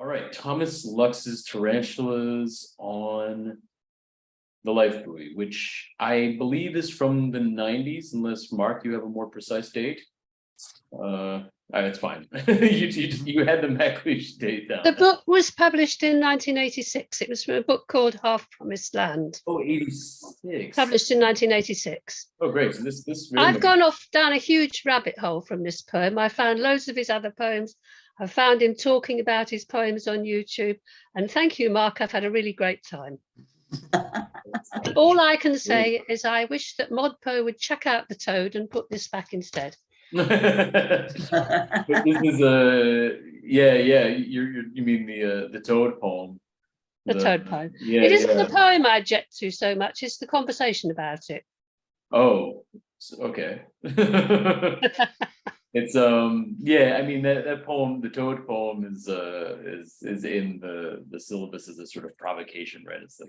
right, Thomas Lux's Tarantulas on the Lifebuoy, which I believe is from the 90s, unless Mark, you have a more precise date. It's fine. you had the MacLeish date down. The book was published in 1986. It was from a book called Half Promised Land. Oh, 86. Published in 1986. Oh, great. So this I've gone off down a huge rabbit hole from this poem. I found loads of his other poems. I found him talking about his poems on YouTube. And thank you, Mark. I've had a really great time. All I can say is I wish that ModPo would check out the toad and put this back instead. This is you mean the toad poem. The toad poem. Yeah, it isn't the poem I object to so much, it's the conversation about it. Oh, okay. It's yeah, I mean that poem, the toad poem is in the syllabus as a sort of provocation, right? It's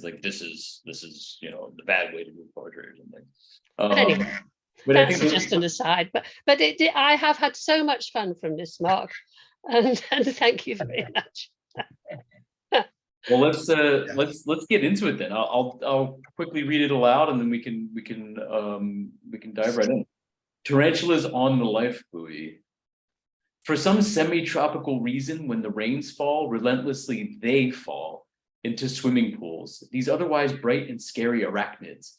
like this is you know the bad way to do poetry or something. But anyway, but that's I think just an aside. But I have had so much fun from this, Mark, and thank you very much. Well, let's get into it then. I'll quickly read it aloud, and then we can dive right in. Tarantulas on the Lifebuoy. For some semi-tropical reason, when the rains fall, relentlessly they fall into swimming pools, these otherwise bright and scary arachnids.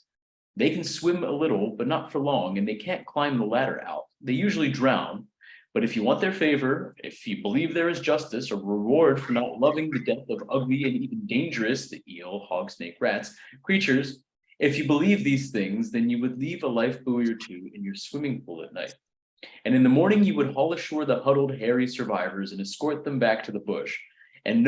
They can swim a little, but not for long, and they can't climb the ladder out. They usually drown, but if you want their favor, if you believe there is justice or reward for not loving the death of ugly and even dangerous, the eel, hog, snake, rats, creatures, if you believe these things, then you would leave a lifebuoy or two in your swimming pool at night. And in the morning, you would haul ashore the huddled, hairy survivors and escort them back to the bush. And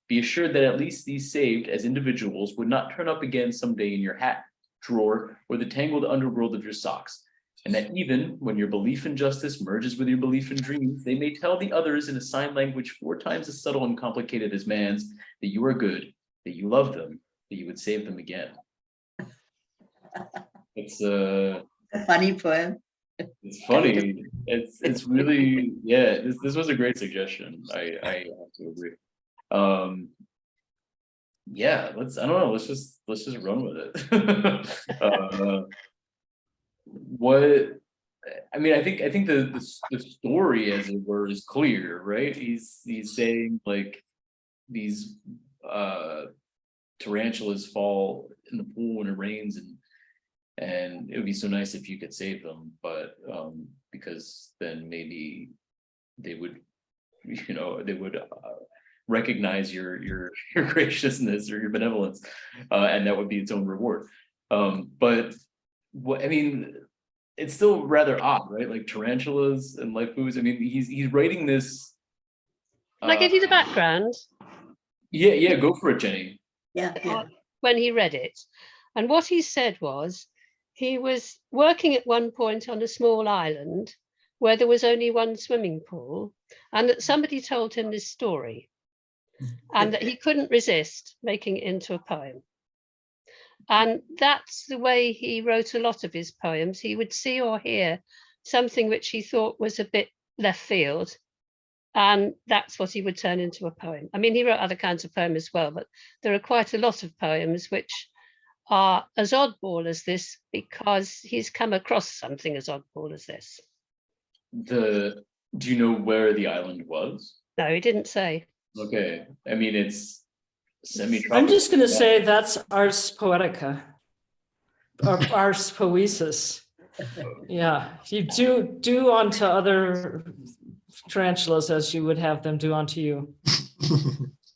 be assured that at least these saved as individuals would not turn up again someday in your hat, drawer, or the tangled underworld of your socks. And that even when your belief in justice merges with your belief in dreams, they may tell the others in a sign language 4 times as subtle and complicated as man's that you are good, that you love them, that you would save them again. It's a funny poem. It's funny. It's really, yeah, this was a great suggestion. I have to agree. Yeah, let's just run with it. What I mean, I think the story, as it were, is clear, right? He's saying like these tarantulas fall in the pool when it rains, and it would be so nice if you could save them, but because then maybe they would, you know, they would recognize your graciousness or your benevolence, and that would be its own reward. But what I mean, it's still rather odd, right? Like tarantulas and lifebuoys. I mean, he's writing this. Can I give you the background? Yeah, go for it, Jenny. Yeah. When he read it, and what he said was he was working at one point on a small island where there was only one swimming pool, and that somebody told him this story, and that he couldn't resist making it into a poem. And that's the way he wrote a lot of his poems. He would see or hear something which he thought was a bit left field, and that's what he would turn into a poem. I mean, he wrote other kinds of poems as well, but there are quite a lot of poems which are as oddball as this because he's come across something as oddball as this. Do you know where the island was? No, he didn't say. Okay, I mean, it's semi-tropical. I'm just going to say that's ars poetica, or ars poesis. Yeah, you do unto other tarantulas as you would have them do unto you.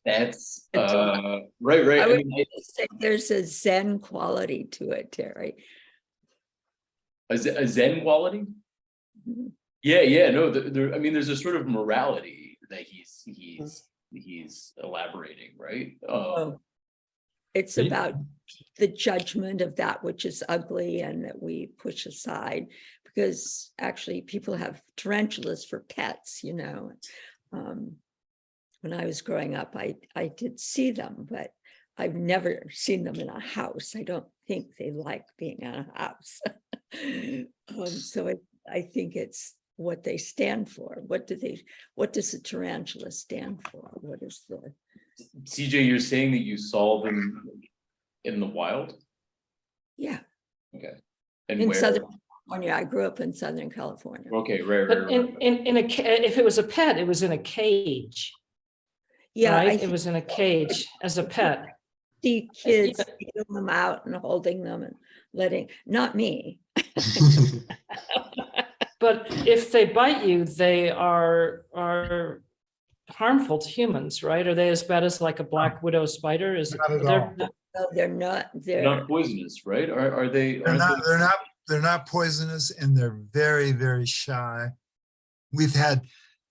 That's right. I would say there's a Zen quality to it, Terry. A Zen quality? Mm-hmm. Yeah. No, I mean, there's a sort of morality that he's elaborating, right? It's about the judgment of that which is ugly and that we push aside, because actually people have tarantulas for pets, you know. When I was growing up, I did see them, but I've never seen them in a house. I don't think they like being in a house. So I think it's what they stand for. What does a tarantula stand for? What is the? CJ, you're saying that you saw them in the wild? Yeah, Okay. And in where? Southern California. I grew up in Southern California. Okay, right, But right, right. if it was a pet, it was in a cage, Yeah, I right? It think was in a cage as a pet. see kids taking them out and holding them and not me. But if they bite you, they are harmful to humans, right? Are they as bad as like a black widow spider? Is Not at they're- all. No, they're not. They're not poisonous, right? Are they? They're Aren't not, they? they're not, they're not poisonous, and they're very, very shy. We've had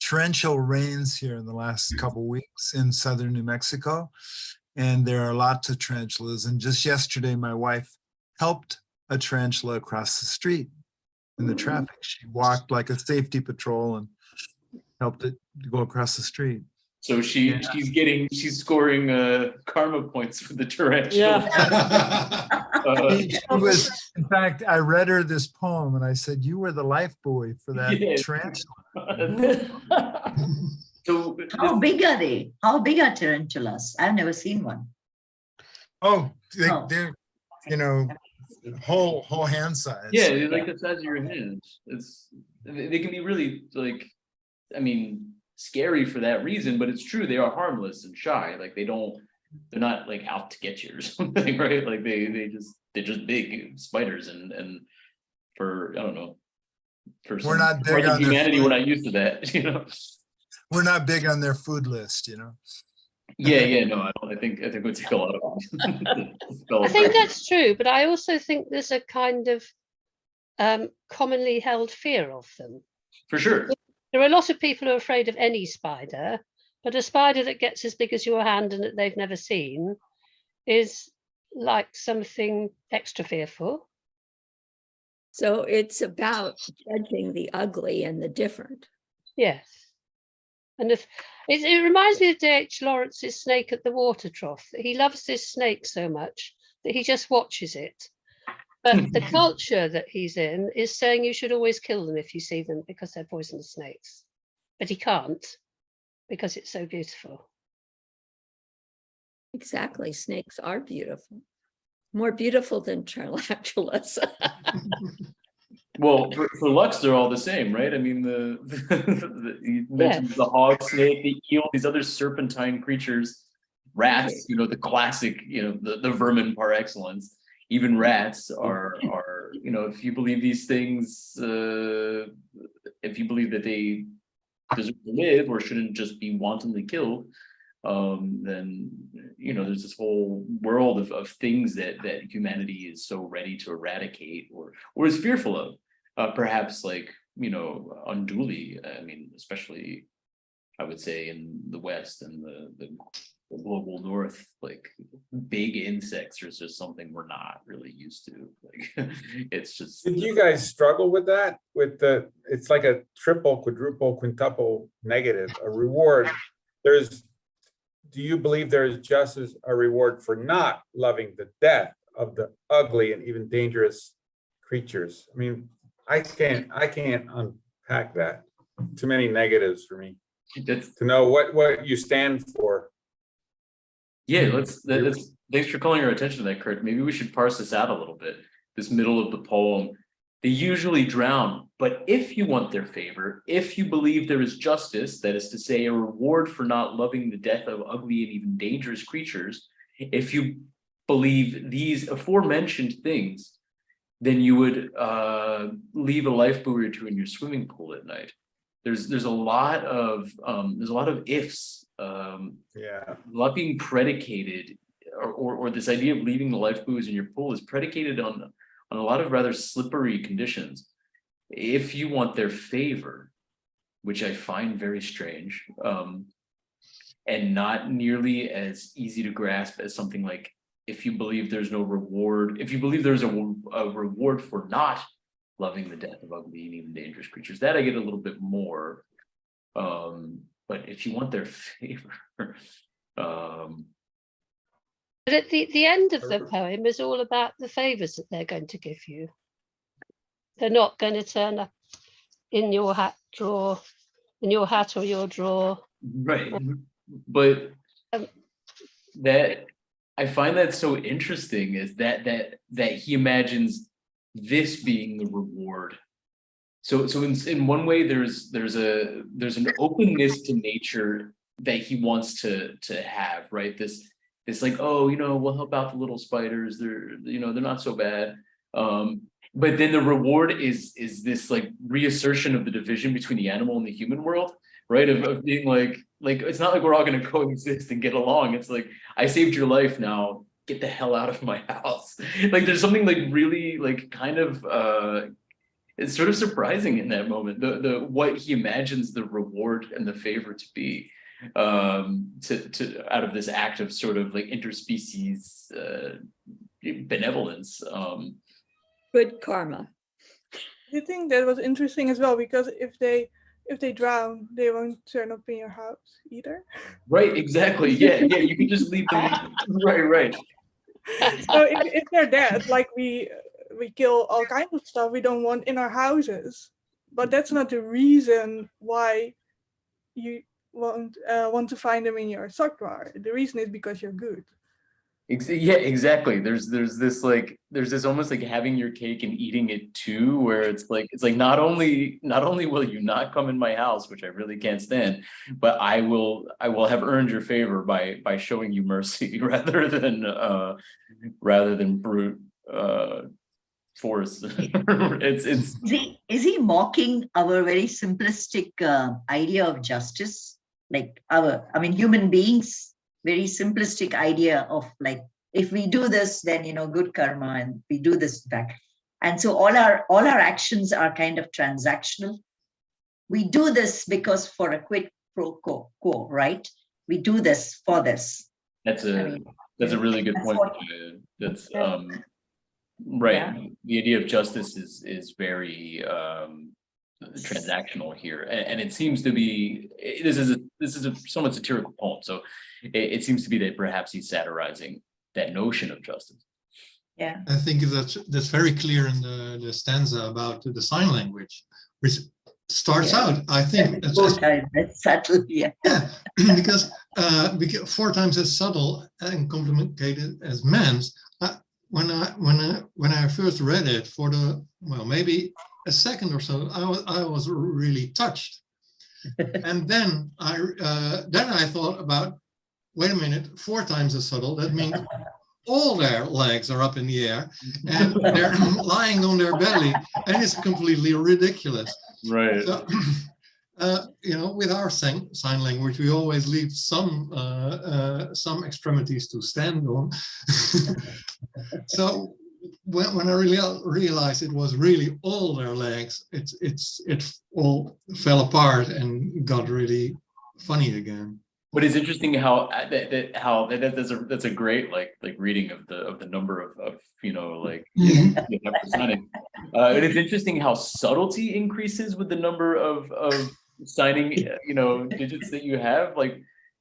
torrential rains here in the last couple weeks in southern New Mexico, and there are lots of tarantulas. And just yesterday, my wife helped a tarantula across the street in the traffic. She walked like a safety patrol and helped it go across the street. So she's scoring karma points for the tarantula. Yeah. She was, in fact, I read her this poem and I said, "You were the life buoy for that Yeah. tarantula." So How big are they? How big are tarantulas? I've never seen one. Oh, Oh. they're, you know, whole hand size. yeah, they're like the size of your hand. They can be really like, I mean, scary for that reason, but it's true, they are harmless and shy. Like they're not like out to get you or something, right? Like they're just big spiders, and for I don't know, for We're not big part of on their humanity, food. we're not used to that, you know. We're not big on their food list, you know. Yeah, no, I don't. I think it would take a lot of them. I think that's true, but I also think there's a kind of commonly held fear of them. For sure. There are a lot of people who are afraid of any spider, but a spider that gets as big as your hand and that they've never seen is like something extra fearful. So it's about judging the ugly and the different. Yes. And if it reminds me of D.H. Lawrence's snake at the water trough. He loves this snake so much that he just watches it. But the culture that he's in is saying you should always kill them if you see them because they're poisonous snakes. But he can't because it's so beautiful. Exactly. Snakes are beautiful. More beautiful than tarantulas. Well, for Lux, they're all the same, right? I mean, you mentioned Yes. the hog snake, the eel, these other serpentine creatures, rats, you know, the classic, you know, the vermin par excellence. Even rats are, you know, if you believe these things, if you believe that they deserve to live or shouldn't just be wantonly killed, then, you know, there's this whole world of things that humanity is so ready to eradicate or is fearful of, perhaps like, you know, unduly. I mean, especially I would say in the West and the global North, like big insects are just something we're not really used to. Like it's just. Did you guys struggle with that? It's like a triple, quadruple, quintuple negative, a reward. Do you believe there is just as a reward for not loving the death of the ugly and even dangerous creatures? I mean, I can't unpack that. Too many negatives for me to know what you stand for. Yeah, thanks for calling our attention to that, Kurt. Maybe we should parse this out a little bit. This middle of the poem. They usually drown, but if you want their favor, if you believe there is justice, that is to say, a reward for not loving the death of ugly and even dangerous creatures, if you believe these aforementioned things, then you would leave a life buoy or two in your swimming pool at night. There's a lot of ifs. Yeah. A lot being predicated, or this idea of leaving the life buoys in your pool is predicated on a lot of rather slippery conditions. If you want their favor, which I find very strange, and not nearly as easy to grasp as something like, if you believe there's no reward, if you believe there's a reward for not loving the death of ugly and even dangerous creatures, that I get a little bit more. But if you want their favor, But at the end of the poem is all about the favors that they're going to give you. They're not going to turn up in your hat drawer, in your hat or your drawer. Right. But Um, that I find that so interesting is that he imagines this being the reward. So in one way there's an openness to nature that he wants to have, right? This like, oh, we'll help out the little spiders, they're not so bad. But then the reward is this like reassertion of the division between the animal and the human world, right? Of being like it's not like we're all going to coexist and get along. It's like, I saved your life, now get the hell out of my house. Like there's something like really like kind of it's sort of surprising in that moment, the what he imagines the reward and the favor to be, to out of this act of sort of like interspecies benevolence. Good karma. I think that was interesting as well, because if they drown, they won't turn up in your house either. Right, exactly. Yeah, you can just leave them. Right. So if they're dead, like we kill all kinds of stuff we don't want in our houses, but that's not the reason why you won't want to find them in your sock drawer. The reason is because you're good. Yeah, exactly. There's this almost like having your cake and eating it too, where it's like not only will you not come in my house, which I really can't stand, but I will have earned your favor by showing you mercy rather than brute force. Is he mocking our very simplistic idea of justice? Like human beings, very simplistic idea of like, if we do this, then good karma, and we do this back. And so all our actions are kind of transactional. We do this because for a quid pro quo, right? We do this for this. That's a really good point. That's right. Yeah. The idea of justice is very transactional here, and it seems to be, this is a somewhat satirical poem, so it seems to be that perhaps he's satirizing that notion of justice. Yeah, I think that's very clear in the stanza about the sign language, which starts out, I think, that's subtle. Yeah, because 4 times as subtle and complicated as man's. When I first read it for maybe a second or so, I was really touched, and then I thought about, wait a minute, 4 times as subtle. That means all their legs are up in the air and they're lying on their belly, and it's completely ridiculous. Right. So, with our sign language, we always leave some extremities to stand on. So when I really realized it was really all their legs, it all fell apart and got really funny again. But it's interesting how that's a great like reading of the number of signing. And it's interesting how subtlety increases with the number of signing digits that you have, like,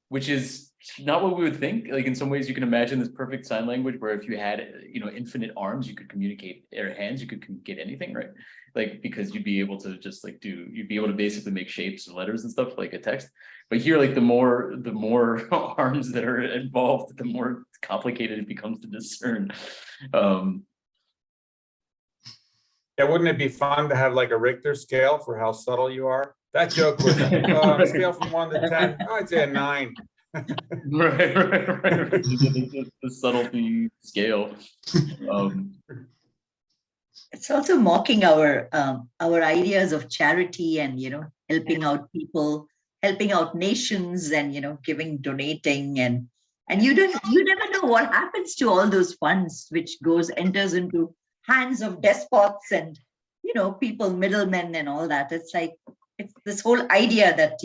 which is not what we would think. Like in some ways you can imagine this perfect sign language where if you had infinite arms, you could communicate, or hands, you could communicate anything, right? Like, because you'd be able to just like you'd be able to basically make shapes and letters and stuff like a text. But here, like the more arms that are involved, the more complicated it becomes to discern. Yeah, wouldn't it be fun to have like a Richter scale for how subtle you are? That joke was scale from 1 to 10. I'd say a 9. Right. The subtlety scale. it's also mocking our ideas of charity and helping out people, helping out nations, and donating, and you never know what happens to all those funds, which enters into hands of despots and people, middlemen, and all that. It's like, it's this whole idea that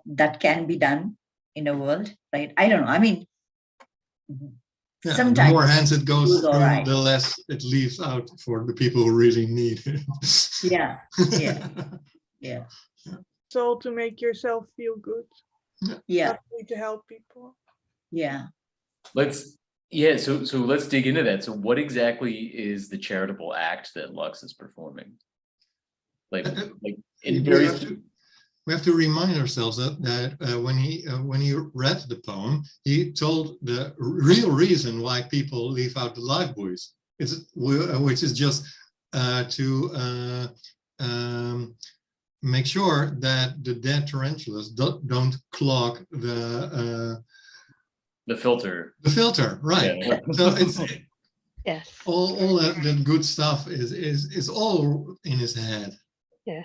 that can be done in a world, right? I don't know. I mean, yeah, sometimes the more hands it goes through, right, the less it leaves out for the people who really need it. yeah. So to make yourself feel good, Yeah, not really to help people. yeah. So let's dig into that. So what exactly is the charitable act that Lux is performing? like we in very. we have to remind ourselves that when he read the poem, he told the real reason why people leave out the Lifebuoys, which is just to make sure that the dead tarantulas don't clog the filter. The filter, right? Yeah. So it's Yes. all that good stuff is all in his head. Yeah.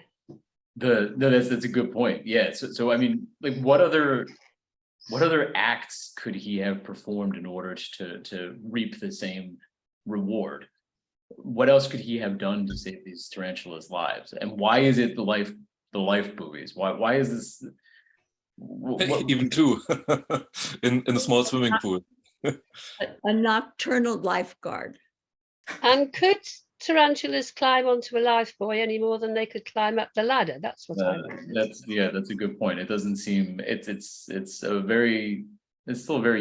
No, that's a good point. Yeah. So I mean, like, what other acts could he have performed in order to reap the same reward? What else could he have done to save these tarantulas' lives? And why is it the life buoys? Why is this? Even two in a small swimming pool. A nocturnal lifeguard. And could tarantulas climb onto a lifebuoy any more than they could climb up the ladder? That's what I wondered. That's a good point. It doesn't seem it's still a very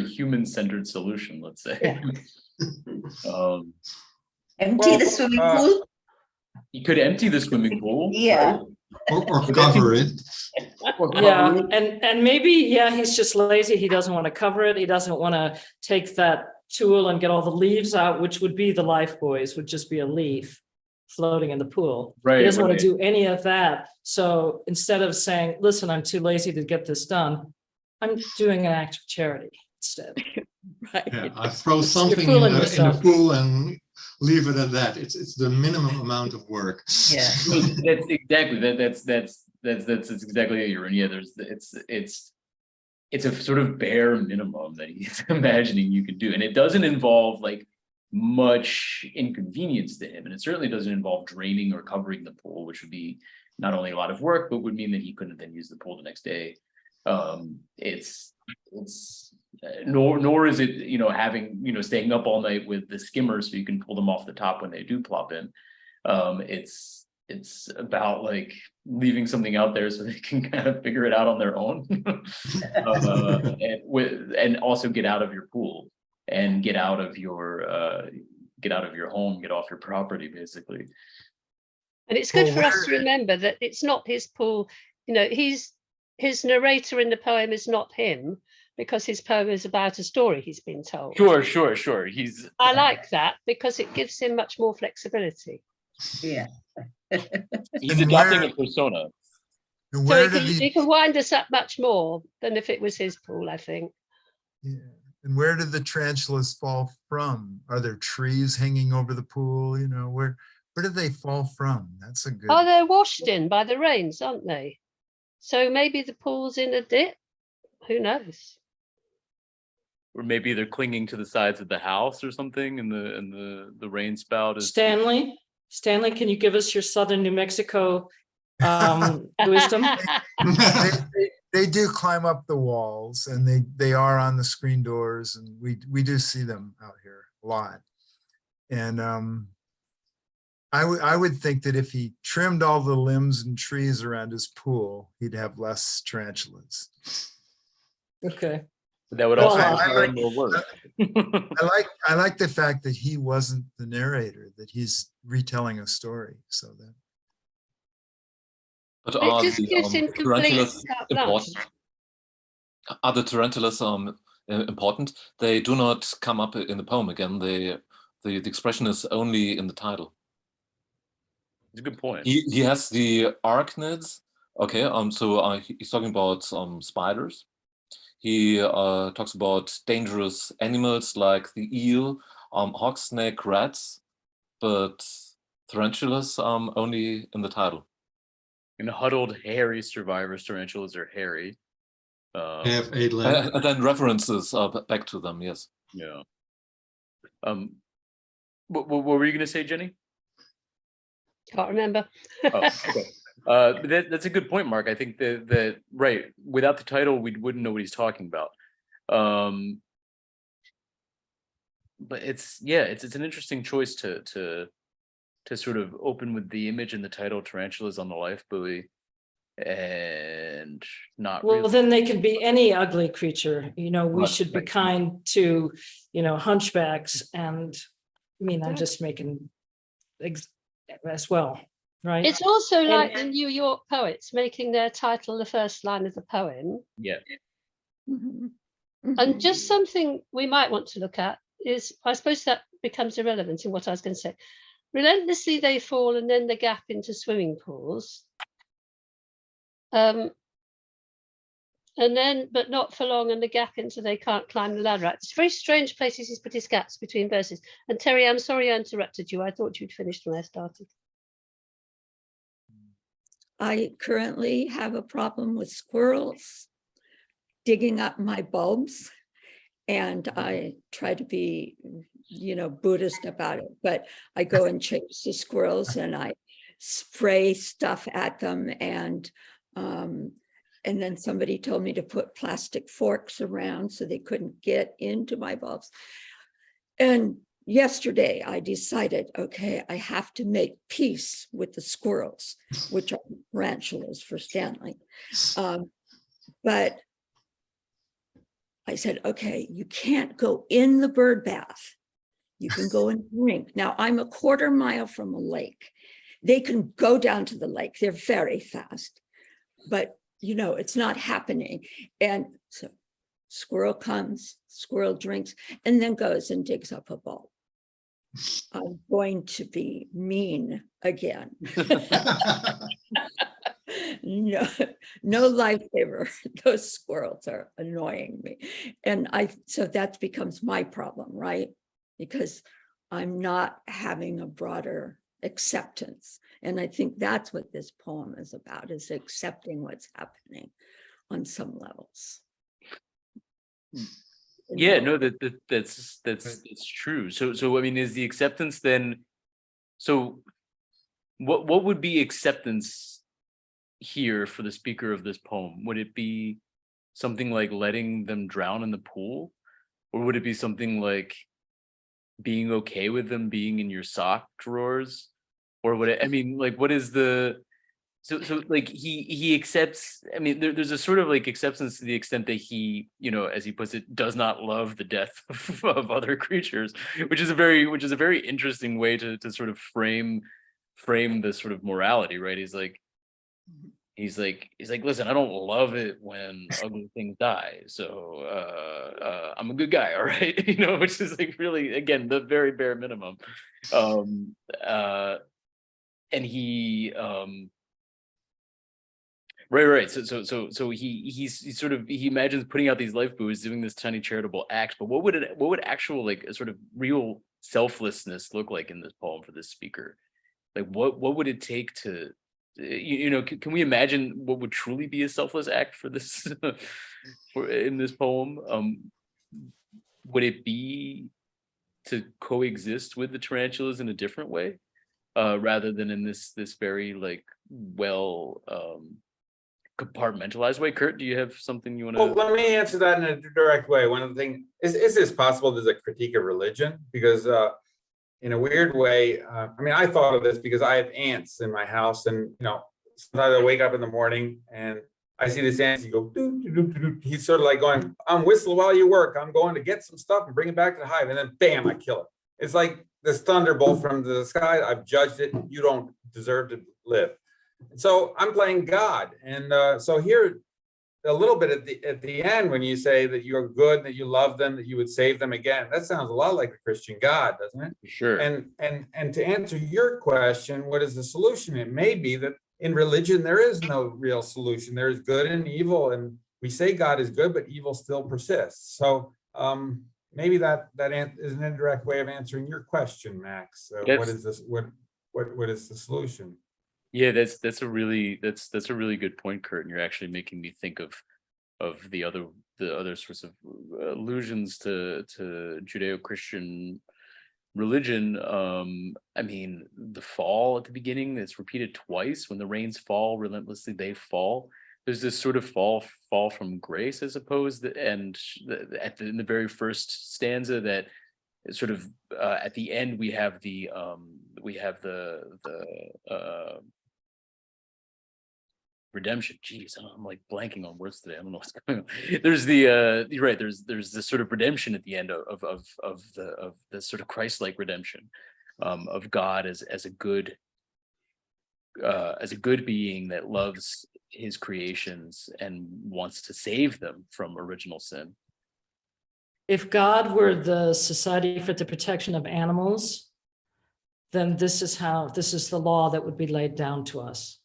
human-centered solution, let's say. Yeah. Empty the swimming pool. You could empty the swimming pool. Yeah. Right? Or cover it. Yeah, and maybe, yeah, he's just lazy. He doesn't want to cover it. He doesn't want to take that tool and get all the leaves out, which would be the Lifebuoys, would just be a leaf floating in the pool. Right. He doesn't want right. to do any of that. So instead of saying, listen, I'm too lazy to get this done, I'm doing an act of charity instead. Right. Yeah, I throw something in fooling the yourself. pool and leave it at that. It's the minimum amount of work. Yeah. That's exactly that's exactly it, Jeroen. Yeah, it's a sort of bare minimum that he's imagining you could do, and it doesn't involve like much inconvenience to him, and it certainly doesn't involve draining or covering the pool, which would be not only a lot of work, but would mean that he couldn't then use the pool the next day. Nor is it, having, staying up all night with the skimmers so you can pull them off the top when they do plop in. It's about like leaving something out there so they can kind of figure it out on their own, and also get out of your pool and get out of your home, get off your property, basically. And it's good for us to remember that it's not his pool. His narrator in the poem is not him, because his poem is about a story he's been told. Sure. I like that because it gives him much more flexibility. Yeah. He's adopting a persona. And So where he can wind us up much more than if it was his pool, I think. yeah. And where did the tarantulas fall from? Are there trees hanging over the pool? Where did they fall from? That's a good. Oh, they're washed in by the rains, aren't they? So maybe the pool's in a dip. Who knows? Or maybe they're clinging to the sides of the house or something, and the rain spout is. Stanley, can you give us your southern New Mexico wisdom? They do climb up the walls, and they are on the screen doors, and we do see them out here a lot. And I would think that if he trimmed all the limbs and trees around his pool, he'd have less tarantulas. Okay. That would also I require like- more work. I like the fact that he wasn't the narrator, that he's retelling a story. So that But It are just gives him the complete tarantulas carte blanche. important? Are the tarantulas important? They do not come up in the poem again. The expression is only in the title. It's a good point. He has the arachnids. Okay, so he's talking about spiders. He talks about dangerous animals like the eel, hawk snake, rats, but tarantulas only in the title. And huddled, hairy survivors, tarantulas are hairy. They have 8 legs. And then references back to them, yes. Yeah. What were you going to say, Jenny? Can't remember. Oh, okay. But that's a good point, Mark. I think that right, without the title, we wouldn't know what he's talking about. But it's an interesting choice to sort of open with the image and the title, tarantulas on the life buoy, and not Well, really. then they can be any ugly creature. We Right, should be right. kind to, hunchbacks. And I'm just making as well. right? It's also And- like the New York poets making their title the first line of the poem. Yeah. Mhm. And Mhm. just something we might want to look at is, I suppose that becomes irrelevant in what I was going to say. Relentlessly they fall, and then the gap into swimming pools. And then, but not for long, and the gap into they can't climb the ladder. It's very strange places he's put his gaps between verses. And Terry, I'm sorry I interrupted you. I thought you'd finished when I started. I currently have a problem with squirrels digging up my bulbs. And I try to be, Buddhist about it, but I go and chase the squirrels and I spray stuff at them. And then somebody told me to put plastic forks around so they couldn't get into my bulbs. And yesterday I decided, okay, I have to make peace with the squirrels, which are tarantulas for Stanley. But I said, okay, you can't go in the bird bath. You can go and drink. Now, I'm a quarter mile from a lake. They can go down to the lake. They're very fast, but it's not happening. And so squirrel comes, squirrel drinks, and then goes and digs up a bulb. I'm going to be mean again. No lifesaver. Those squirrels are annoying me. And so that becomes my problem, right? Because I'm not having a broader acceptance. And I think that's what this poem is about, is accepting what's happening on some levels. Yeah, no, that's true. So I mean, is the acceptance then, so what would be acceptance here for the speaker of this poem? Would it be something like letting them drown in the pool? Or would it be something like being okay with them being in your sock drawers? Or would it, I mean, like, what is the, so like he accepts, I mean, there's a sort of like acceptance to the extent that he, as he puts it, does not love the death of other creatures, which is a very interesting way to sort of frame this sort of morality, right? He's like, listen, I don't love it when ugly things die, so I'm a good guy, all right. Which is like really, again, the very bare minimum. And he right, so he imagines putting out these life buoys, doing this tiny charitable act, but what would actual, like, a sort of real selflessness look like in this poem for this speaker? Like, what would it take to, can we imagine what would truly be a selfless act for this in this poem? Would it be to coexist with the tarantulas in a different way, rather than in this very, like, well compartmentalized way? Kurt, do you have something you want to? Well, let me answer that in a direct way. One of the things is this possible? There's a critique of religion, because in a weird way, I mean, I thought of this because I have ants in my house, and sometimes I wake up in the morning and I see this ant. He go, doo, doo, doo, doo, doo. He's sort of like going, "I'm whistling while you work. I'm going to get some stuff and bring it back to the hive," and then bam, I kill it. It's like this thunderbolt from the sky. I've judged it. You don't deserve to live. So I'm playing God, and so here, a little bit at the end, when you say that you're good, that you love them, that you would save them again, that sounds a lot like a Christian God, doesn't it? Sure. And to answer your question, what is the solution? It may be that in religion there is no real solution. There is good and evil, and we say God is good, but evil still persists. So maybe that is an indirect way of answering your question, Max. What is this? What is the solution? Yeah, that's a really good point, Kurt. And you're actually making me think of the other sorts of allusions to Judeo-Christian religion. I mean, the fall at the beginning, it's repeated twice. When the rains fall relentlessly, they fall. There's this sort of fall from grace, I suppose, and in the very first stanza, that sort of at the end we have the redemption. Jeez, I'm like blanking on words today. I don't know what's going on. There's you're right. There's this sort of redemption at the end of the sort of Christ-like redemption of God as a good as a good being that loves his creations and wants to save them from original sin. If God were the Society for the Protection of Animals, then this is the law that would be laid down to us.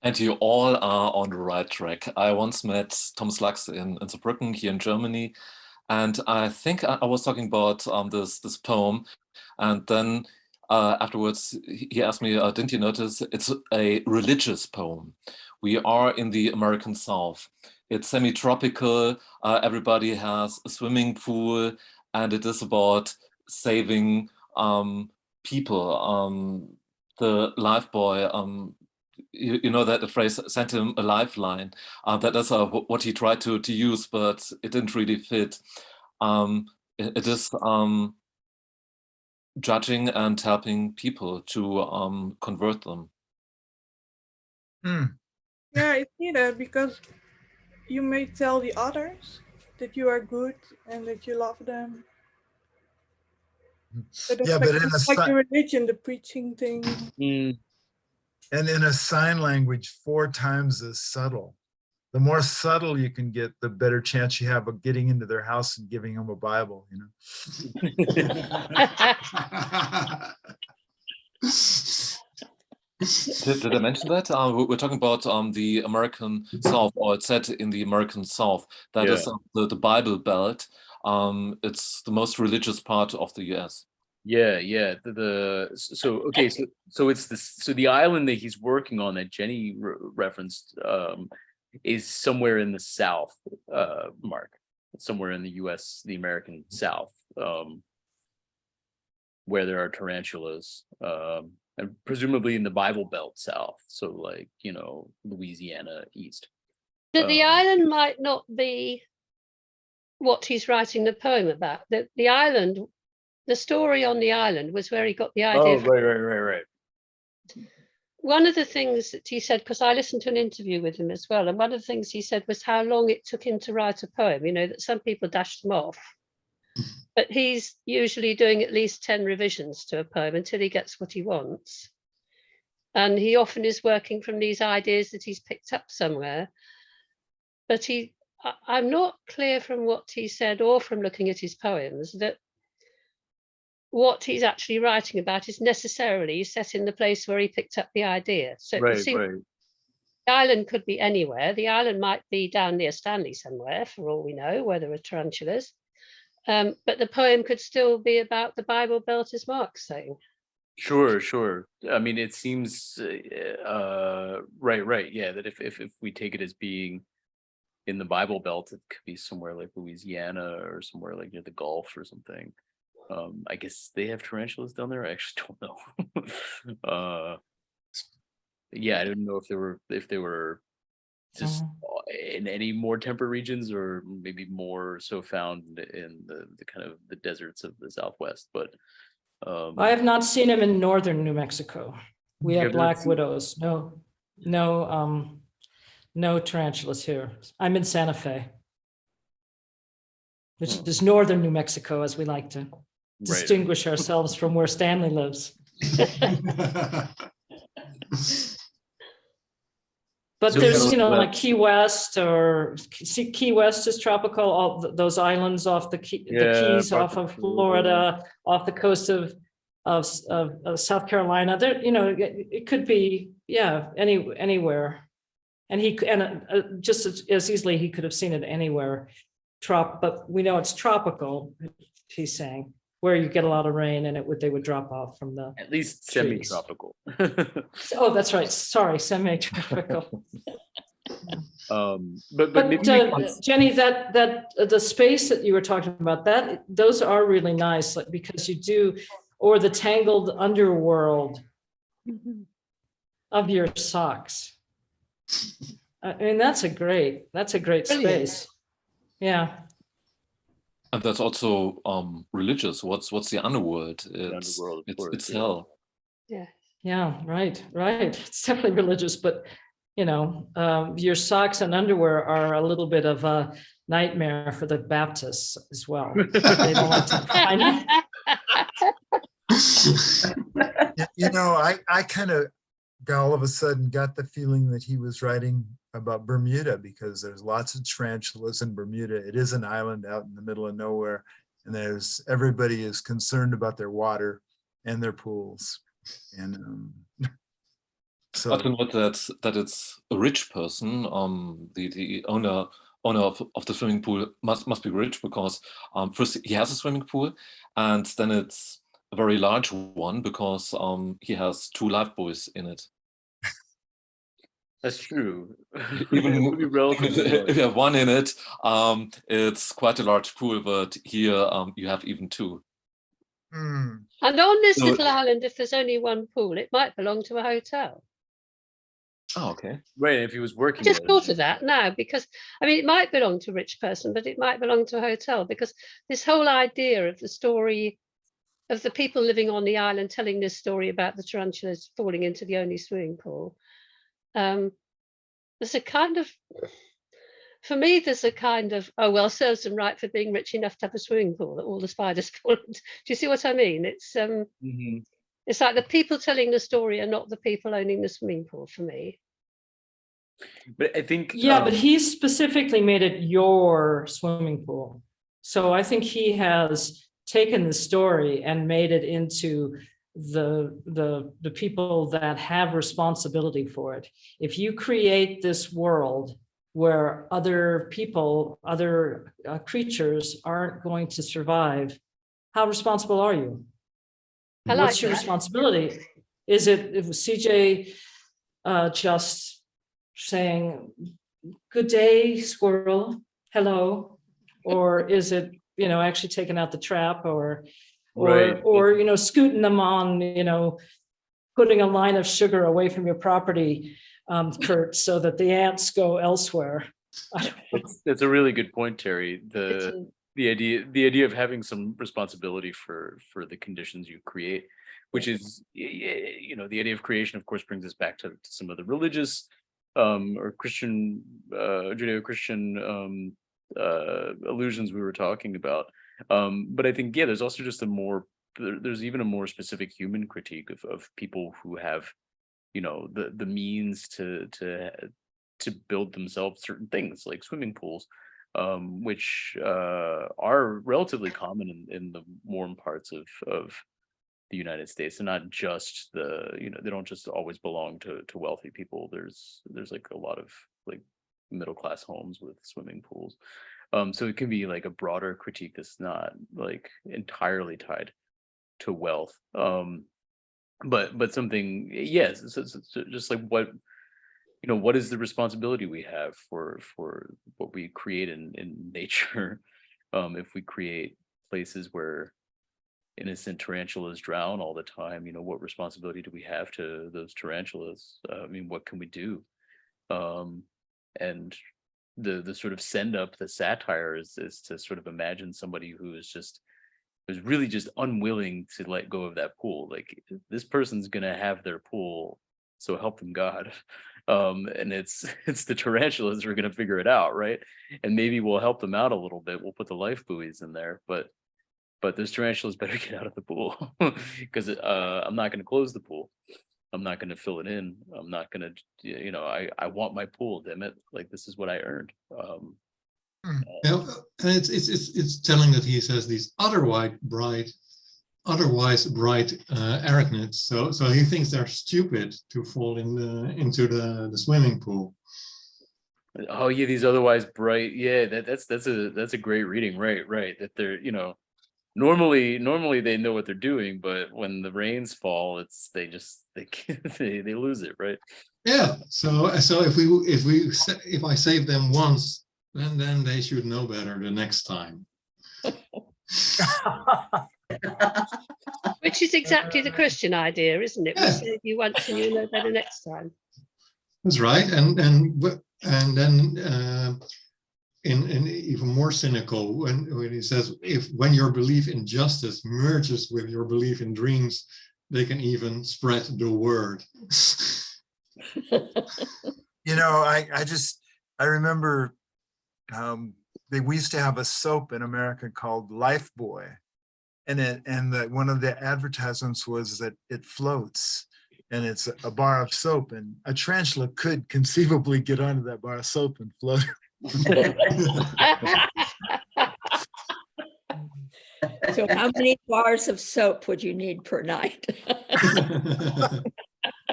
And you all are on the right track. I once met Thomas Lux in Saarbrücken here in Germany, and I think I was talking about this poem, and then afterwards he asked me, didn't you notice it's a religious poem? We are in the American South. It's semi-tropical, everybody has a swimming pool, and it is about saving people. The Lifebuoy, you know that the phrase sent him a lifeline. That is what he tried to use, but it didn't really fit. It is judging and helping people to convert them. Yeah, I see that, because you may tell the others that you are good and that you love them. But Yeah, but in a it's like the religion, the preaching thing. And in a sign language 4 times as subtle. The more subtle you can get, the better chance you have of getting into their house and giving them a Bible, you know. Did I mention that? We're talking about the American South, or it's said in the American South. That is the Bible Belt. It's the most religious part of the US. Yeah. So it's this. So the island that he's working on, that Jenny referenced, is somewhere in the South, Mark. Somewhere in the US, the American South, where there are tarantulas, and presumably in the Bible Belt South. So, like, you know, Louisiana east. That the island might not be what he's writing the poem about. The island. The story on the island was where he got the idea. Oh, right. One of the things that he said, because I listened to an interview with him as well, and one of the things he said was how long it took him to write a poem. You know, that some people dash them off, but he's usually doing at least 10 revisions to a poem until he gets what he wants. And he often is working from these ideas that he's picked up somewhere. But I'm not clear from what he said or from looking at his poems that what he's actually writing about is necessarily set in the place where he picked up the idea. So the island could be anywhere. The island might be down near Stanley somewhere, for all we know, where there are tarantulas. But the poem could still be about the Bible Belt, as Mark's saying. Sure. I mean, it seems right. Yeah, that if we take it as being in the Bible Belt, it could be somewhere like Louisiana or somewhere like near the Gulf or something. I guess they have tarantulas down there. I actually don't know. Yeah, I didn't know if they were just in any more temperate regions, or maybe more so found in the kind of the deserts of the Southwest. But I have not seen him in northern New Mexico. We have black widows. No tarantulas here. I'm in Santa Fe, which is northern New Mexico, as we like to distinguish ourselves from where Stanley lives. But So there's, you know, like Key West, or Key West is tropical, all those islands off the Keys off of Florida, off the coast of South Carolina. There, you know, it could be, anywhere. And just as easily he could have seen it anywhere. But we know it's tropical, he's saying, where you get a lot of rain and they would drop off from the at least semi-tropical. Oh, that's right. Sorry, semi-tropical. But Jenny, that the space that you were talking about, those are really nice, like, because you do, or the tangled underworld of your socks. I mean, that's a great space. Yeah. And that's also religious. What's the underworld? It's hell. Yeah, right. It's definitely religious, but you know, your socks and underwear are a little bit of a nightmare for the Baptists as well. They don't like to find it. You know, I kind of all of a sudden got the feeling that he was writing about Bermuda, because there's lots of tarantulas in Bermuda. It is an island out in the middle of nowhere, and everybody is concerned about their water and their pools. And so But to note that it's a rich person, the owner of the swimming pool must be rich, because first he has a swimming pool, and then it's a very large one, because he has 2 Lifebuoys in it. That's true. Even It would be relatively if you large. have 1 in it, it's quite a large pool, but here you have even 2. hmm, And on this So- little island, if there's only one pool, it might belong to a hotel. Oh, okay. Right, if he was I working just there, thought of that now, because I mean, it might belong to a rich person, but it might belong to a hotel, because this whole idea of the story of the people living on the island telling this story about the tarantulas falling into the only swimming pool. There's a kind of, for me, there's a kind of, oh, well, serves them right for being rich enough to have a swimming pool that all the spiders fall into. Do you see what I mean? Mhm. It's like the people telling the story are not the people owning the swimming pool for me. But I think Yeah, but he specifically made it your swimming pool. So I think he has taken the story and made it into the people that have responsibility for it. If you create this world where other people, other creatures aren't going to survive, how responsible are you? I like What's your that. responsibility? Is it CJ just saying, good day, squirrel, hello? Or is it, actually taking out the trap, or Right. scooting them on, putting a line of sugar away from your property, Kurt, so that the ants go elsewhere? I don't know. That's a really good point, Terry. It's The idea of having some responsibility for the conditions you create, which is, the idea of creation, of course, brings us back to some of the religious or Christian, Judeo-Christian illusions we were talking about. But I think, there's also just there's even a more specific human critique of people who have, the means to build themselves certain things like swimming pools, which are relatively common in the warm parts of the United States, and not just they don't just always belong to wealthy people. There's like a lot of like middle class homes with swimming pools. So it can be like a broader critique that's not like entirely tied to wealth. But something, yes, it's just like what is the responsibility we have for what we create in nature? If we create places where innocent tarantulas drown all the time, what responsibility do we have to those tarantulas? I mean, what can we do? And the sort of send up, the satire is to sort of imagine somebody who's really just unwilling to let go of that pool. Like, this person's gonna have their pool, so help them God. And it's the tarantulas who are gonna figure it out, right? And maybe we'll help them out a little bit. We'll put the life buoys in there, but those tarantulas better get out of the pool, because I'm not gonna close the pool. I'm not gonna fill it in. I'm not gonna, I want my pool, damn it. Like, this is what I earned. Yeah, and it's telling that he says these otherwise bright arachnids. So he thinks they're stupid to fall into the swimming pool. Oh yeah, these otherwise bright. Yeah, that's a great reading. Right. That they're, normally they know what they're doing, but when the rains fall, they they lose it, right? Yeah. So if I save them once, then they should know better the next time. which is exactly the Christian idea, isn't it? We Yeah. save you once and you'll know better next time. That's right. And then in even more cynical, when he says, when your belief in justice merges with your belief in dreams, they can even spread the word. I remember we used to have a soap in America called Lifebuoy, and one of the advertisements was that it floats, and it's a bar of soap, and a tarantula could conceivably get onto that bar of soap and float. So how many bars of soap would you need per night?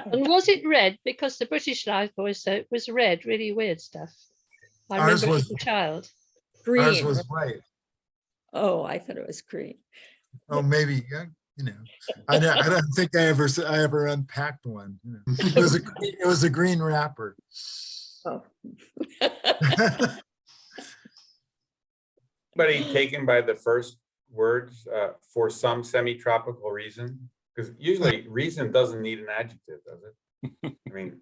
And was it red? Because the British Lifebuoy soap was red, really weird stuff. I Ours remember was- as a child. Green. Ours was white. Oh, I thought it was green. Oh, maybe, yeah, you know. I don't think I ever unpacked one. You know. It was a green wrapper. Oh. Anybody taken by the first words, for some semi-tropical reason? Because usually reason doesn't need an adjective, does it? I mean,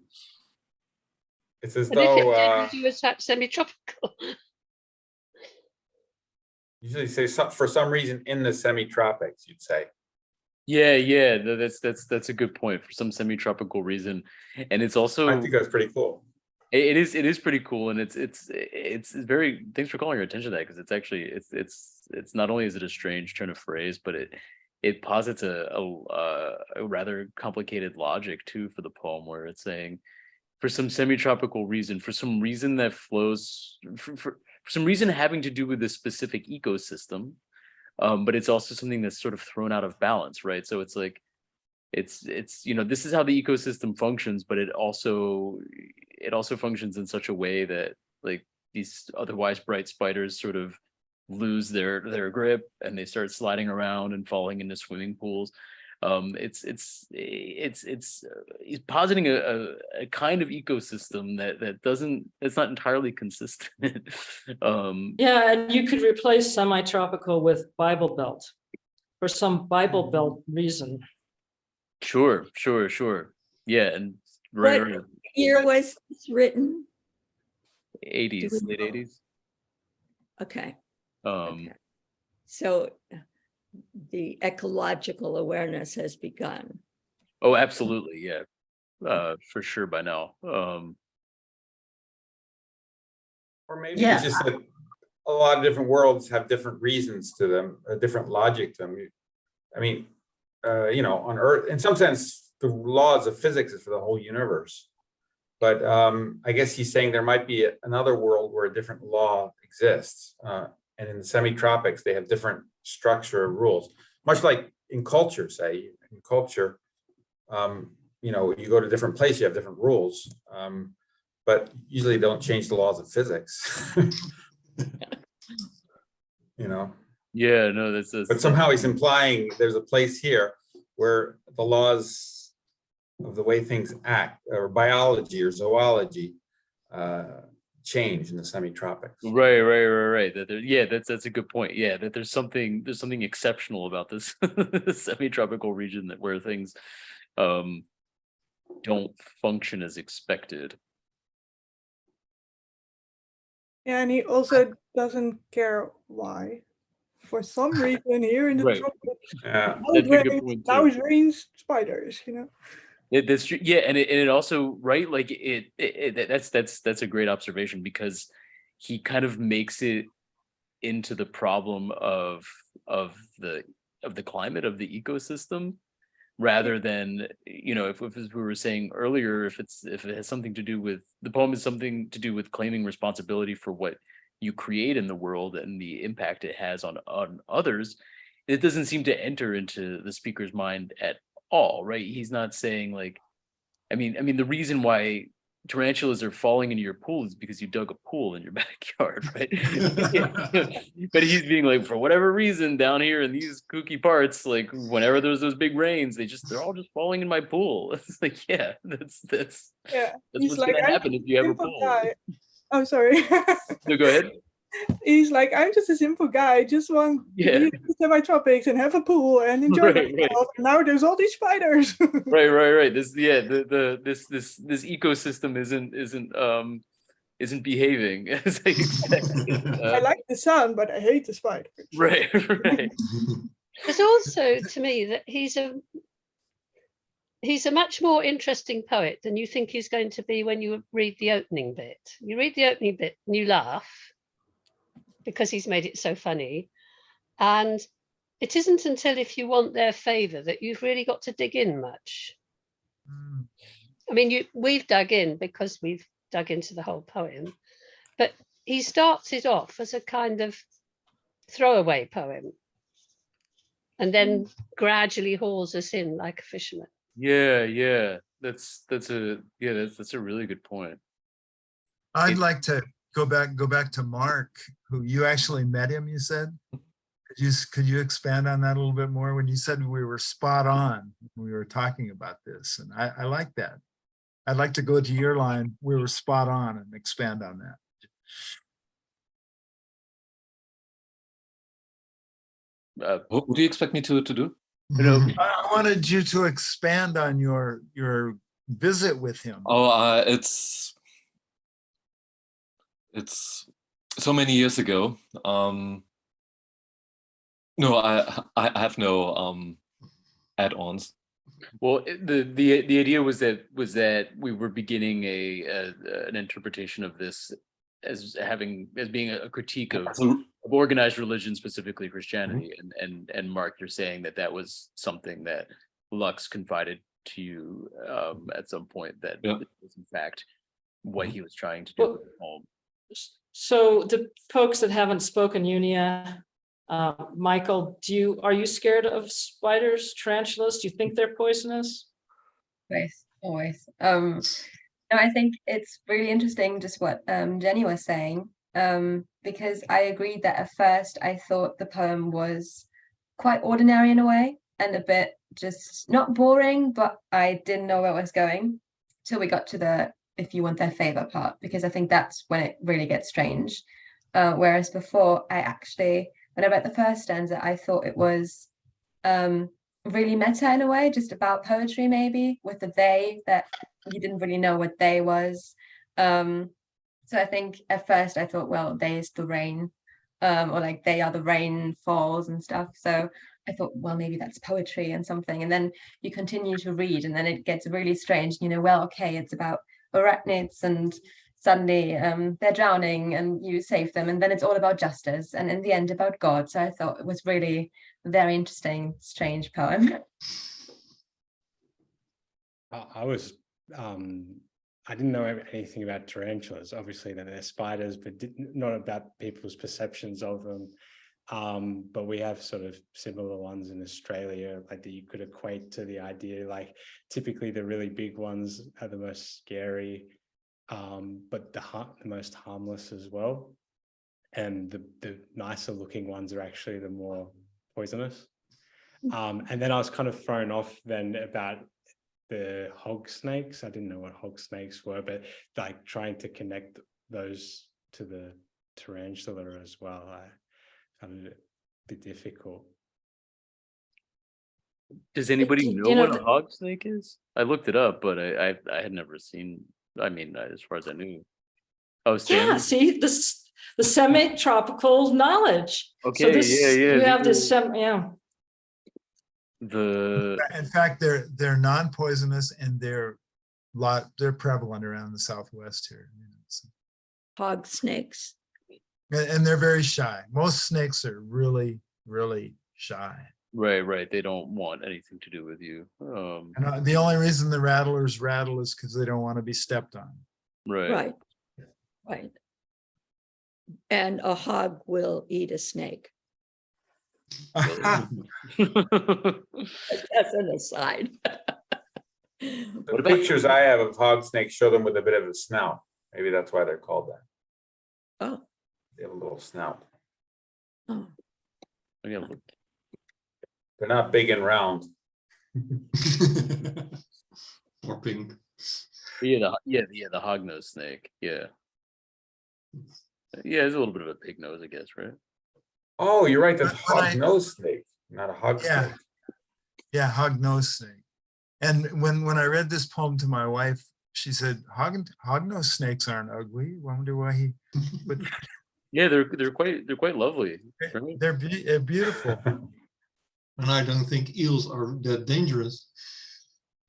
it's as And if it though, did, would you attack semi-tropical? usually say for some reason in the semi-tropics, you'd say. Yeah, that's a good point, for some semi-tropical reason. And it's also, I think that's pretty cool. it is pretty cool, and it's very, thanks for calling our attention to that, because it's actually it's not only is it a strange turn of phrase, but it posits a rather complicated logic too for the poem, where it's saying, for some semi-tropical reason, for some reason that flows, for some reason having to do with this specific ecosystem, but it's also something that's sort of thrown out of balance, right? So it's like, it's you know, this is how the ecosystem functions, but it also functions in such a way that, like, these otherwise bright spiders sort of lose their grip, and they start sliding around and falling into swimming pools. It's positing a kind of ecosystem that doesn't, it's not entirely consistent. Yeah, and you could replace semi-tropical with Bible Belt for some Bible Belt reason. Sure. Yeah, and right, What year was this written? 80s, Do we late know? 80s. Okay. Um, So the ecological awareness has begun. oh, absolutely, yeah. For sure by now. Or maybe Yeah. it's just that a lot of different worlds have different reasons to them, a different logic to them. I mean, you know, on Earth, in some sense, the laws of physics is for the whole universe. But I guess he's saying there might be another world where a different law exists. And in the semi-tropics, they have different structure of rules, much like in culture, say, in culture, you know, you go to a different place, you have different rules, but usually don't change the laws of physics. You know, yeah, no, that's but somehow he's implying there's a place here where the laws of the way things act, or biology or zoology, change in the semi-tropics. right. That there, yeah, that's a good point. Yeah, that there's something exceptional about this semi-tropical region, that where things don't function as expected. Yeah, and he also doesn't care why. For some reason, here in the Right. tropics, Yeah, now That's it a good rains, point, now too. it rains spiders, you know. That's true. Yeah, and it also, right, like that's a great observation, because he kind of makes it into the problem of the climate, of the ecosystem, rather than, you know, if as we were saying earlier, if it has something to do with, the poem is something to do with claiming responsibility for what you create in the world and the impact it has on others, it doesn't seem to enter into the speaker's mind at all, right? He's not saying, like, I mean the reason why tarantulas are falling into your pool is because you dug a pool in your backyard, right? But he's being like, for whatever reason, down here in these kooky parts, like, whenever there's those big rains, they're all just falling in my pool. It's like, yeah, that's Yeah, what's he's like, gonna I'm happen if you have a simple pool. guy. Oh, sorry. No, go ahead. He's like, I'm just a simple guy. I just want to Yeah. be in the semi-tropics and have a pool and enjoy Right. myself. And now there's all these spiders. Right. This, yeah, this ecosystem isn't behaving as I expected. I like the sun, but I hate the spiders. Right. There's also, to me, that he's a much more interesting poet than you think he's going to be when you read the opening bit. You read the opening bit and you laugh because he's made it so funny. And it isn't until if you want their favor that you've really got to dig in much. Mm. I mean, we've dug in because we've dug into the whole poem, but he starts it off as a kind of throwaway poem and then gradually hauls us in like a fisherman. Yeah. That's a really good point. I'd like to go back to Mark, who you actually met him, you said? Could you expand on that a little bit more when you said we were spot on when we were talking about this? And I like that. I'd like to go to your line, we were spot on, and expand on that. What do you expect me to do? I wanted you to expand on your visit with him. Oh, it's so many years ago. No, I have no add-ons. Well, the idea was that we were beginning an interpretation of this as being a critique of organized religion, specifically Christianity. And Mark, you're saying that was something that Lux confided to you at some point, that it was in fact what he was trying to do with the poem. So the folks that haven't spoken, Unia, Michael, are you scared of spiders, tarantulas? Do you think they're poisonous? Always. No, I think it's really interesting just what Jenny was saying, because I agreed that at first I thought the poem was quite ordinary in a way and a bit just not boring, but I didn't know where it was going till we got to the if you want their favor part, because I think that's when it really gets strange. Whereas before, when I read the first stanza, I thought it was really meta in a way, just about poetry maybe, with the they, that you didn't really know what they was. So I think at first I thought, well, they is the rain, or like they are the rain falls and stuff. So I thought, well, maybe that's poetry and something. And then you continue to read and then it gets really strange. Well, okay, it's about arachnids and suddenly they're drowning and you save them, and then it's all about justice, and in the end about God. So I thought it was really a very interesting, strange poem. I didn't know anything about tarantulas, obviously that they're spiders, but not about people's perceptions of them. But we have sort of similar ones in Australia, like that you could equate to the idea, like typically the really big ones are the most scary, but the most harmless as well. And the nicer looking ones are actually the more poisonous. And then I was kind of thrown off then about the hog snakes. I didn't know what hog snakes were, but like trying to connect those to the tarantula as well, I found it a bit difficult. Does anybody You know know, what a hog snake is? I looked it up, but I had never seen. I mean, as far as I knew. Oh, Sam. Yeah, see, this is the semi-tropical knowledge. Okay, So this, yeah. you have this, In fact, they're non-poisonous and they're prevalent around the Southwest here. So. Hog snakes. And they're very shy. Most snakes are really, really shy. Right. They don't want anything to do with you. And the only reason the rattlers rattle is because they don't want to be stepped on. Right. And a hog will eat a snake. Ah, That's an aside. The pictures I have of hog snakes show them with a bit of a snout. Maybe that's why they're called that. Oh. They have a little snout. Oh. They're not big and round. Or pink. Yeah, the hognose snake. Yeah, it's a little bit of a pig nose, I guess, right? Oh, you're right. That's hog nose snake, not a hog snake. Yeah, hog nose snake. And when I read this poem to my wife, she said, hog nose snakes aren't ugly. I wonder why he put that. Yeah, they're quite lovely. Right? They're beautiful. And I don't think eels are that dangerous.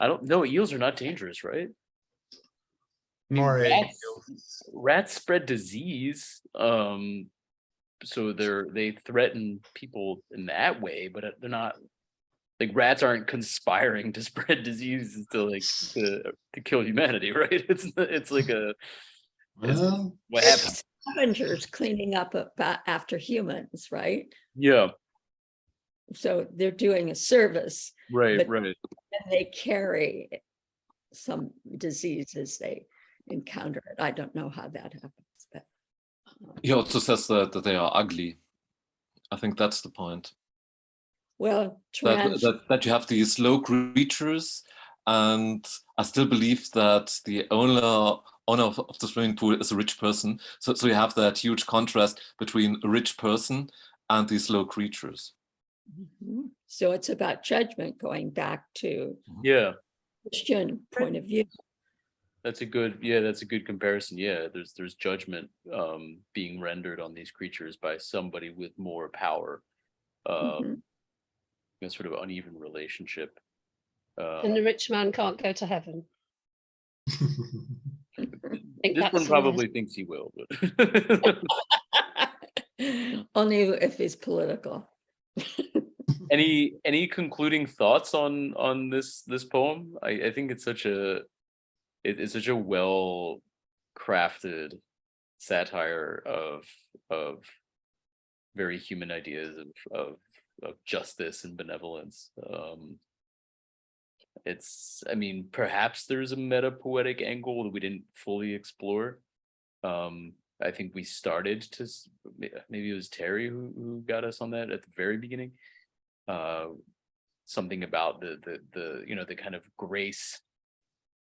I don't know. Eels are not dangerous, right? More rats spread disease. so they threaten people in that way, but they're not like rats aren't conspiring to spread diseases to kill humanity, right? It's like Well, what It's happens. scavengers cleaning up after humans, right? Yeah, So they're doing a service, right, but right. then they carry some diseases they encounter it. I don't know how that happens, but He also says that they are ugly. I think that's the point. well, That you have these low creatures, and I still believe that the owner of the swimming pool is a rich person. So you have that huge contrast between a rich person and these low creatures. Mhm. So it's about judgment, going back to Yeah, Christian point of view. that's a good comparison. Yeah, there's judgment being rendered on these creatures by somebody with more power. Mhm. A sort of uneven relationship. And the rich man can't go to heaven. I think This that's one the probably thinks he will, but Only if it's political. any concluding thoughts on this poem? I think it's such a well crafted satire of very human ideas of justice and benevolence. I mean, perhaps there's a meta poetic angle that we didn't fully explore. I think we started to, maybe it was Terry who got us on that at the very beginning. Something about the kind of grace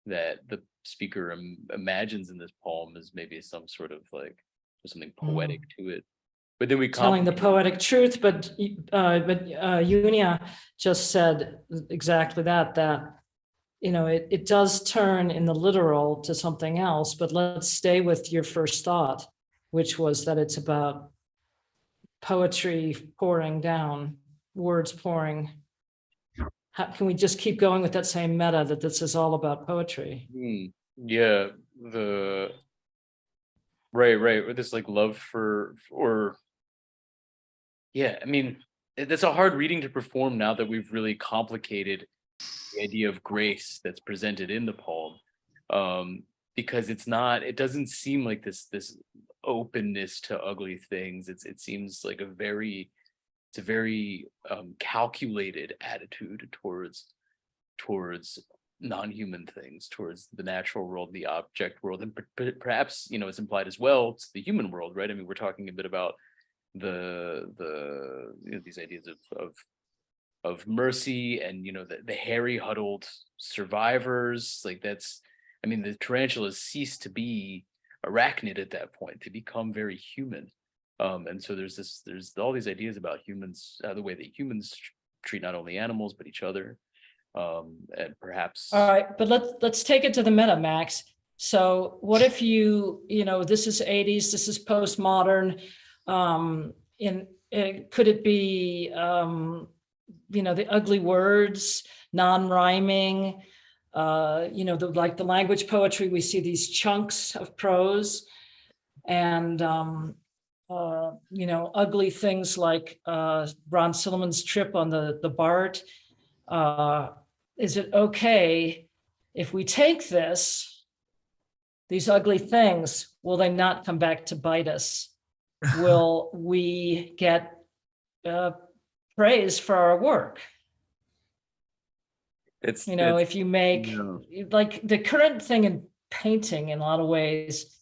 that the speaker imagines in this poem is maybe some sort of like there's something poetic to it. But then we Telling the poetic truth, but Unia just said exactly that it does turn in the literal to something else, but let's stay with your first thought, which was that it's about poetry pouring down, words pouring. How can we just keep going with that same meta that this is all about poetry? Yeah, right, with this like love or yeah, I mean, that's a hard reading to perform now that we've really complicated the idea of grace that's presented in the poem. Because it doesn't seem like this openness to ugly things. It seems like it's a very calculated attitude towards non-human things, towards the natural world, the object world, and perhaps it's implied as well to the human world, right? I mean, we're talking a bit about these ideas of mercy and the hairy huddled survivors. Like I mean, the tarantulas cease to be arachnid at that point. They become very human. And so there's all these ideas about humans, the way that humans treat not only animals but each other. And perhaps All right, but let's take it to the meta, Max. So what if this is 80s, this is postmodern. Could it be the ugly words, non-rhyming, like the language poetry, we see these chunks of prose and ugly things like Ron Silliman's trip on the BART. Is it okay if we take these ugly things, will they not come back to bite us? Will we get praise for our work? If you make like the current thing in painting in a lot of ways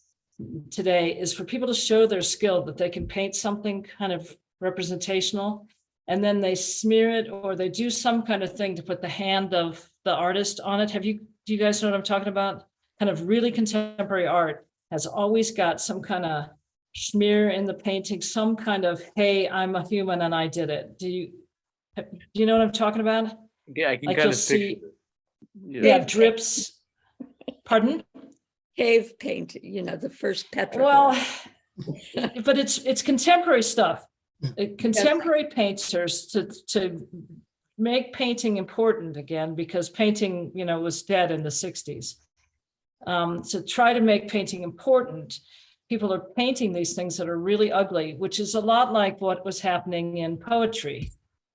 today is for people to show their skill, that they can paint something kind of representational, and then they smear it or they do some kind of thing to put the hand of the artist on it. Do you guys know what I'm talking about? Kind of really contemporary art has always got some kind of smear in the painting, some kind of, hey, I'm a human and I did it. Do you know what I'm talking about? Yeah, I can Like kind you'll of see, yeah. drips. Pardon? Cave painting, the first petroglyph. Well, but it's contemporary stuff. Contemporary painters to make painting important again, because painting, was dead in the 60s. So try to make painting important. people are painting these things that are really ugly, which is a lot like what was happening in poetry.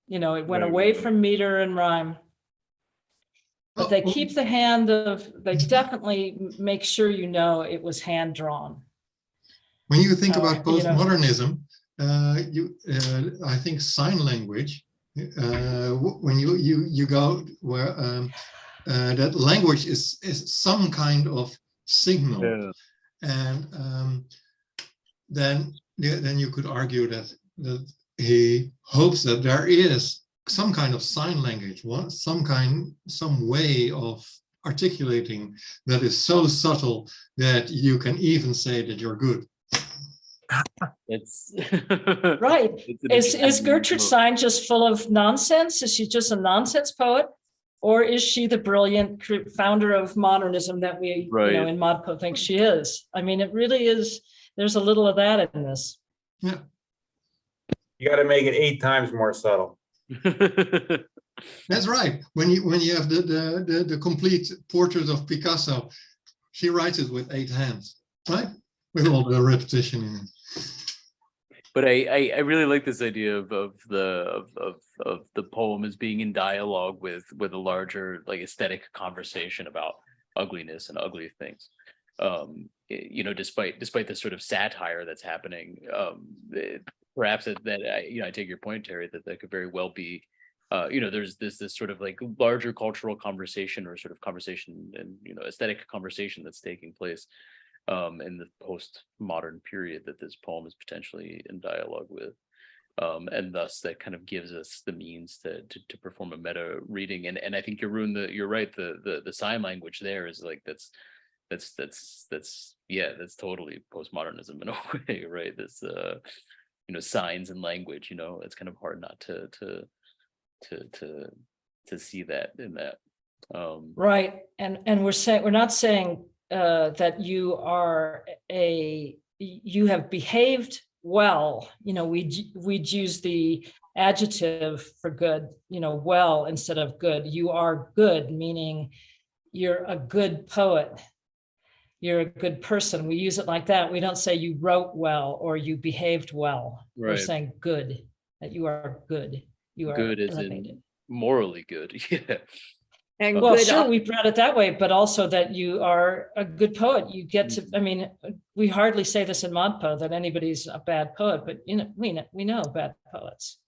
You know, it went Right, away right. from meter and rhyme. But they keep the hand of, they definitely make sure you know it was hand drawn. When you think about you know. postmodernism, I think sign language, when you go where that language is some kind of signal, Yeah. and then you could argue that he hopes that there is some kind of sign language, some way of articulating that is so subtle that you can even say that you're good. It's Right. it's an Is interesting Gertrude book. Stein just full of nonsense? Is she just a nonsense poet? Or is she the brilliant founder of modernism that we, Right. you know, in ModPo think she is? I mean, it really is, there's a little of that in this. Yeah. You got to make it 8 times more subtle. That's right. When you have the complete portrait of Picasso, she writes it with 8 hands, right? With all the repetition in it. But I really like this idea of the poem as being in dialogue with a larger like aesthetic conversation about ugliness and ugly things. You know, despite the sort of satire that's happening, perhaps that you know, I take your point, Terry, that could very well be, you know, there's this sort of like larger cultural conversation or sort of conversation and, you know, aesthetic conversation that's taking place in the postmodern period that this poem is potentially in dialogue with. And thus that kind of gives us the means to perform a meta reading. And I think you're right, the sign language there is like that's yeah, that's totally postmodernism in a way, right? This you know, signs and language, you know, it's kind of hard not to see that in that. Right. And we're not saying that you have behaved well. You know, we'd use the adjective for good, you know, well instead of good. You are good, meaning you're a good poet. You're a good person. We use it like that. We don't say you wrote well or you behaved well. Right. We're saying good, that you are good. You are Good as elevated. in morally good. Yeah. And Well, good. sure, we've read it that way, but also that you are a good poet. You get to, I mean, we hardly say this in ModPo that anybody's a bad poet, but you know, we know bad poets.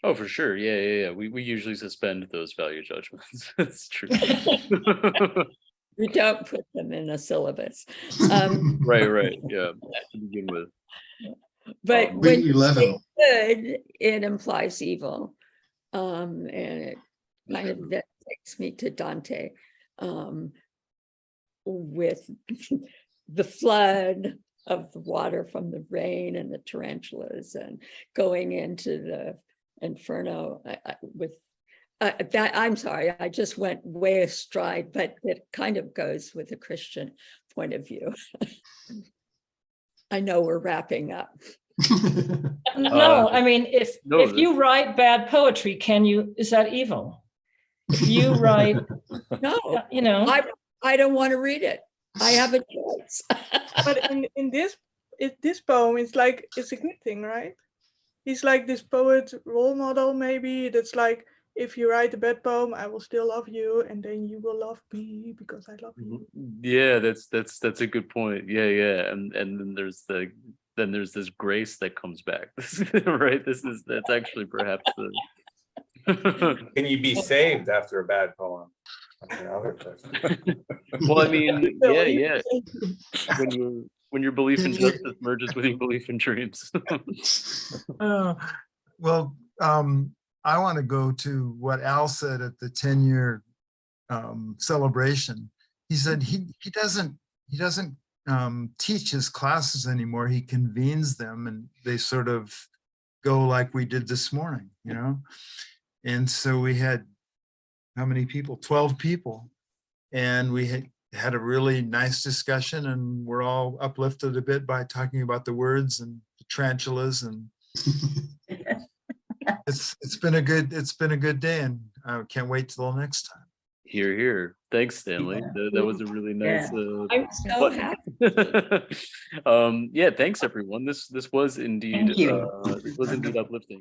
Oh, for sure. Yeah. We usually suspend those value judgments. That's true. We don't put them in a syllabus. Right. Yeah. To begin with. But We when you love say him. good, it implies evil. And it kind of that takes me to Dante with the flood of the water from the rain and the tarantulas and going into the inferno with that. I'm sorry, I just went way astride, but it kind of goes with a Christian point of view. I know we're wrapping up. No, I mean, if no, you write bad poetry, is that evil? If you write, No, you know, I don't want to read it. I have a choice. But in this poem, it's like it's a good thing, right? He's like this poet role model, maybe that's like, if you write a bad poem, I will still love you, and then you will love me because I love you. Yeah, that's a good point. Yeah. And then there's this grace that comes back. Right. That's actually perhaps the Can you be saved after a bad poem? That's another question. well, I mean, yeah. When your belief in justice merges with your belief in dreams. Well, I want to go to what Al said at the 10-year celebration. He said he doesn't teach his classes anymore. He convenes them and they sort of go like we did this morning, you know? And so we had, how many people? 12 people. And we had a really nice discussion, and we're all uplifted a bit by talking about the words and the tarantulas, and it's been a good day, and I can't wait till the next time. Here, here. Thanks, Stanley. That was a really nice. I'm so happy. Yeah, thanks everyone. This was indeed Thank you. this was indeed uplifting.